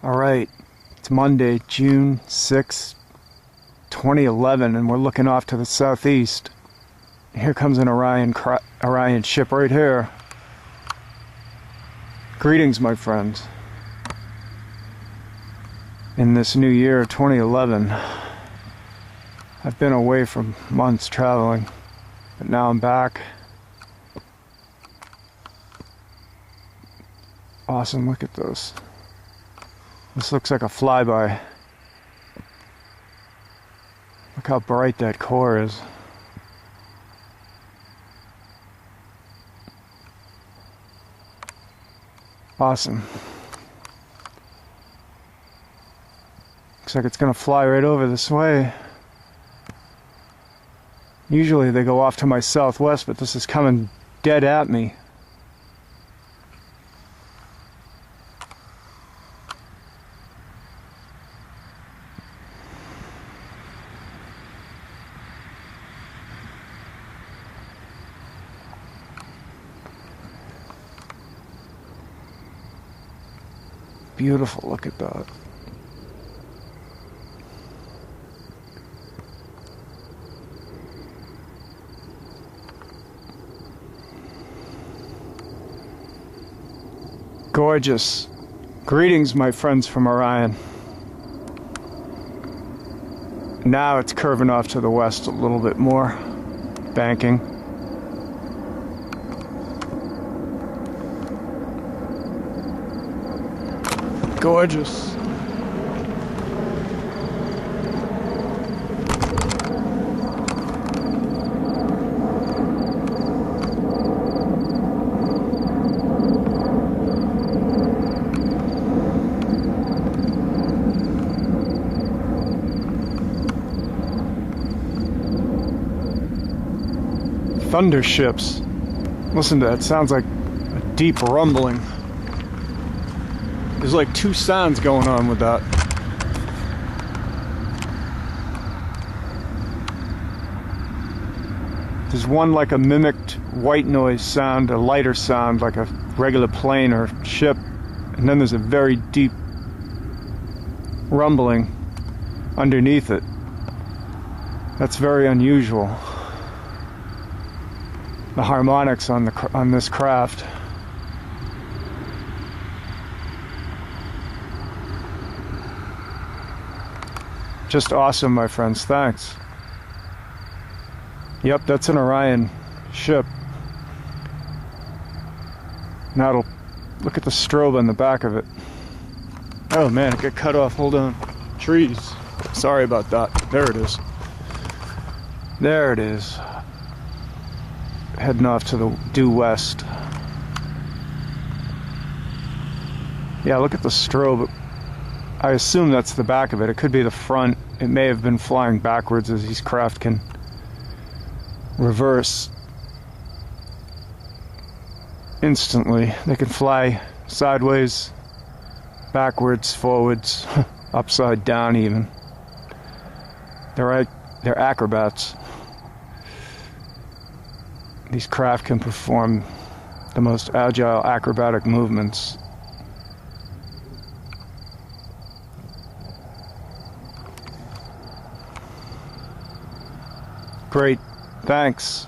Alright, it's Monday, June 6, 2011, and we're looking off to the southeast. Here comes an Orion ship right here. Greetings, my friends. In this new year, 2011, I've been away for months traveling, but now I'm back. Awesome, look at those. This looks like a flyby. Look how bright that core is. Awesome. Looks like it's gonna fly right over this way. Usually they go off to my southwest, but this is coming dead at me. Beautiful, look at that. Gorgeous. Greetings, my friends from Orion. Now it's curving off to the west a little bit more, banking. Gorgeous. Thunder ships. Listen to that, sounds like a deep rumbling. There's like two sounds going on with that. There's one like a mimicked white noise sound, a lighter sound like a regular plane or ship, and then there's a very deep rumbling underneath it. That's very unusual. The harmonics on this craft. Just awesome, my friends. Thanks. Yep, that's an Orion ship. Now it'll look at the strobe on the back of it. Oh man, it got cut off. Hold on. Trees. Sorry about that. There it is. There it is. Heading off to the due west. Yeah, look at the strobe. I assume that's the back of it. It could be the front. It may have been flying backwards, as these craft can reverse instantly. They can fly sideways, backwards, forwards, upside down even. They're acrobats. These craft can perform the most agile acrobatic movements. Great. Thanks.